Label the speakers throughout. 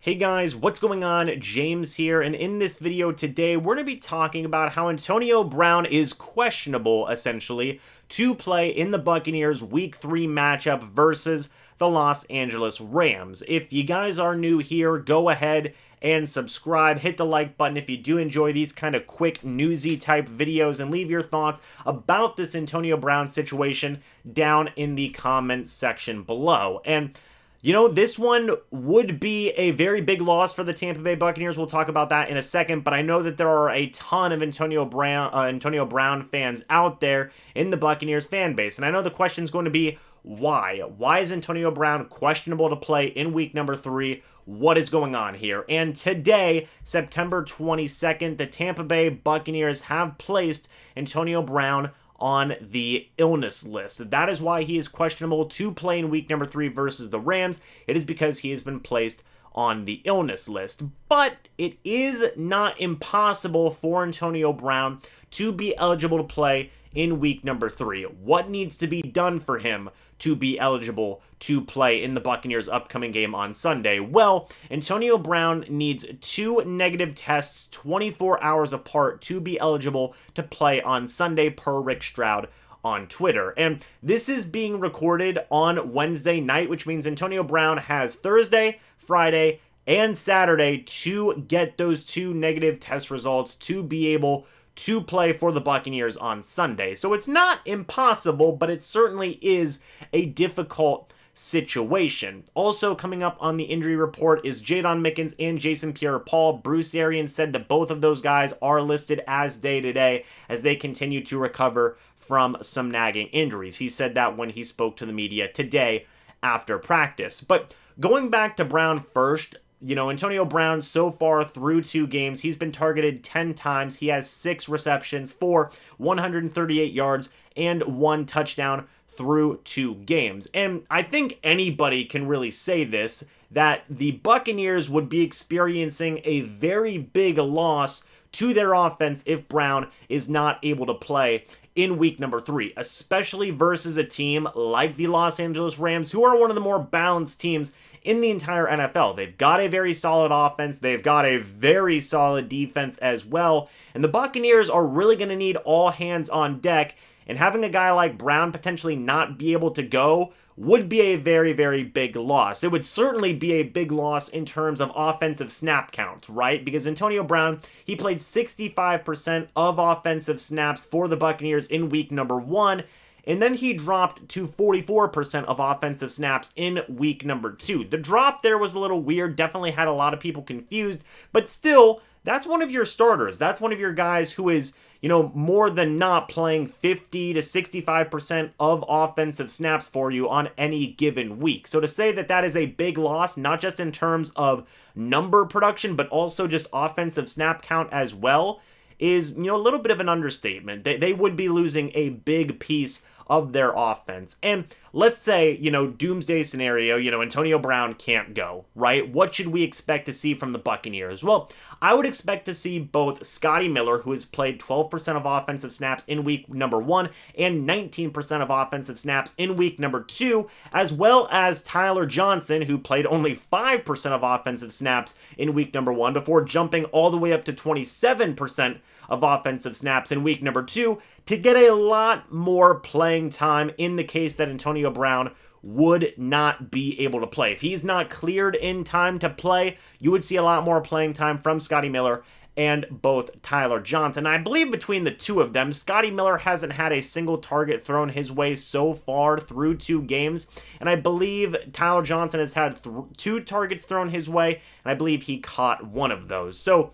Speaker 1: Hey guys, what's going on? James here, and in this video today, we're going to be talking about how Antonio Brown is questionable, essentially, to play in the Buccaneers Week 3 matchup versus the Los Angeles Rams. If you guys are new here, go ahead and subscribe, hit the like button if you do enjoy these kind of quick newsy type videos, and leave your thoughts about this Antonio Brown situation down in the comment section below. And you know, this one would be a very big loss for the Tampa Bay Buccaneers. We'll talk about that in a second, but I know that there are a ton of Antonio Brown fans out there in the Buccaneers fan base, and I know the question is going to be, why? Why is Antonio Brown questionable to play in week number 3? What is going on here? And today, September 22nd, the Tampa Bay Buccaneers have placed Antonio Brown on the illness list. That is why he is questionable to play in week number 3 versus the Rams. It is because he has been placed on the illness list. But it is not impossible for Antonio Brown to be eligible to play in week number 3. What needs to be done for him to be eligible to play in the Buccaneers' upcoming game on Sunday? Well, Antonio Brown needs 2 negative tests 24 hours apart to be eligible to play on Sunday, per Rick Stroud on Twitter. And this is being recorded on Wednesday night, which means Antonio Brown has Thursday, Friday, and Saturday to get those 2 negative test results to be able to play for the Buccaneers on Sunday. So it's not impossible, but it certainly is a difficult situation. Also coming up on the injury report is Jaydon Mickens and Jason Pierre-Paul. Bruce Arians said that both of those guys are listed as day-to-day as they continue to recover from some nagging injuries. He said that when he spoke to the media today after practice. But going back to Brown first, you know, Antonio Brown so far through 2 games, he's been targeted 10 times. He has 6 receptions for 138 yards and 1 touchdown through 2 games. And I think anybody can really say this, that the Buccaneers would be experiencing a very big loss to their offense if Brown is not able to play in week number 3, especially versus a team like the Los Angeles Rams, who are one of the more balanced teams in the entire NFL. They've got a very solid offense. They've got a very solid defense as well. And the Buccaneers are really going to need all hands on deck. And having a guy like Brown potentially not be able to go would be a very, very big loss. It would certainly be a big loss in terms of offensive snap counts, right? Because Antonio Brown, he played 65% of offensive snaps for the Buccaneers in week number 1. And then he dropped to 44% of offensive snaps in week number 2. The drop there was a little weird, definitely had a lot of people confused, but still, that's one of your starters. That's one of your guys who is, you know, more than not playing 50 to 65% of offensive snaps for you on any given week. So to say that that is a big loss, not just in terms of number production, but also just offensive snap count as well, is, you know, a little bit of an understatement. They would be losing a big piece of their offense. And let's say, you know, doomsday scenario, you know, Antonio Brown can't go, right? What should we expect to see from the Buccaneers? Well, I would expect to see both Scotty Miller, who has played 12% of offensive snaps in week number 1 and 19% of offensive snaps in week number 2, as well as Tyler Johnson, who played only 5% of offensive snaps in week number 1 before jumping all the way up to 27% of offensive snaps in week number 2 to get a lot more playing time in the case that Antonio Brown would not be able to play. If he's not cleared in time to play, you would see a lot more playing time from Scotty Miller and both Tyler Johnson. I believe between the two of them, Scotty Miller hasn't had a single target thrown his way so far through 2 games, and I believe Tyler Johnson has had 2 targets thrown his way, and I believe he caught 1 of those. So,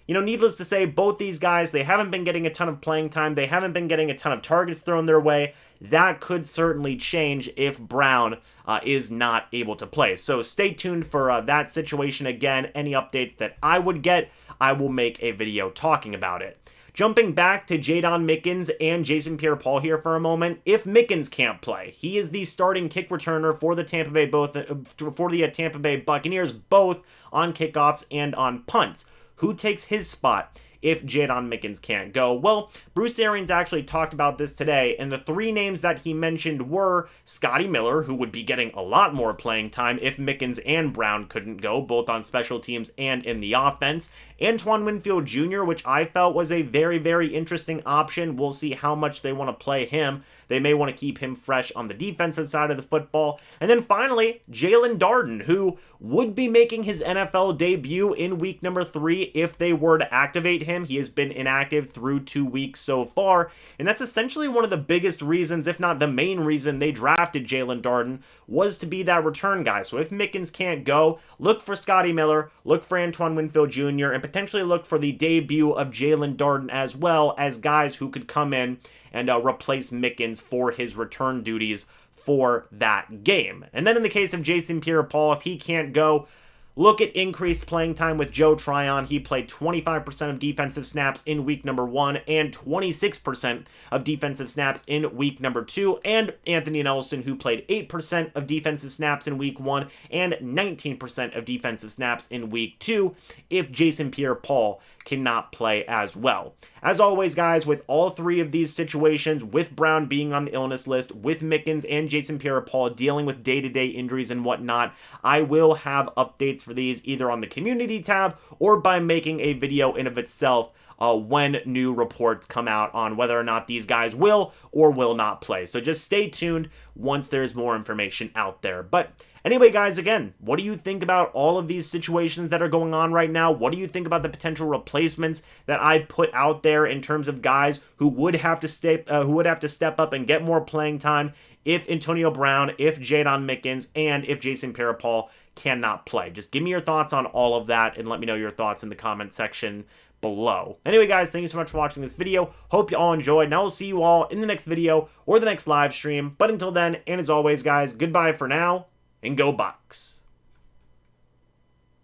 Speaker 1: you know, needless to say, both these guys, they haven't been getting a ton of playing time. They haven't been getting a ton of targets thrown their way. That could certainly change if Brown is not able to play. So stay tuned for that situation. Again, any updates that I would get, I will make a video talking about it. Jumping back to Jaydon Mickens and Jason Pierre-Paul here for a moment, if Mickens can't play, he is the starting kick returner for the Tampa Bay Buccaneers, both on kickoffs and on punts. Who takes his spot if Jaydon Mickens can't go? Well, Bruce Arians actually talked about this today, and the three names that he mentioned were Scotty Miller, who would be getting a lot more playing time if Mickens and Brown couldn't go, both on special teams and in the offense. Antoine Winfield Jr., which I felt was a very, very interesting option. We'll see how much they want to play him. They may want to keep him fresh on the defensive side of the football. And then finally, Jaylon Darden, who would be making his NFL debut in week number 3 if they were to activate him. He has been inactive through 2 weeks so far, and that's essentially one of the biggest reasons, if not the main reason, they drafted Jaylon Darden, was to be that return guy. So if Mickens can't go, look for Scotty Miller, look for Antoine Winfield Jr., and potentially look for the debut of Jaylon Darden as well, as guys who could come in and replace Mickens for his return duties for that game. And then in the case of Jason Pierre-Paul, if he can't go, look at increased playing time with Joe Tryon. He played 25% of defensive snaps in week number 1 and 26% of defensive snaps in week number 2. And Anthony Nelson, who played 8% of defensive snaps in week 1 and 19% of defensive snaps in week 2, if Jason Pierre-Paul cannot play as well. As always, guys, with all three of these situations, with Brown being on the illness list, with Mickens and Jason Pierre-Paul dealing with day-to-day injuries and whatnot, I will have updates for these either on the community tab or by making a video in of itself when new reports come out on whether or not these guys will or will not play. So just stay tuned once there's more information out there. But anyway, guys, again, what do you think about all of these situations that are going on right now? What do you think about the potential replacements that I put out there in terms of guys who would have to step up and get more playing time if Antonio Brown, if Jaydon Mickens, and if Jason Pierre-Paul cannot play? Just give me your thoughts on all of that and let me know your thoughts in the comment section below. Anyway, guys, thank you so much for watching this video. Hope you all enjoyed, and I will see you all in the next video or the next live stream. But until then, and as always, guys, goodbye for now, and go Bucs.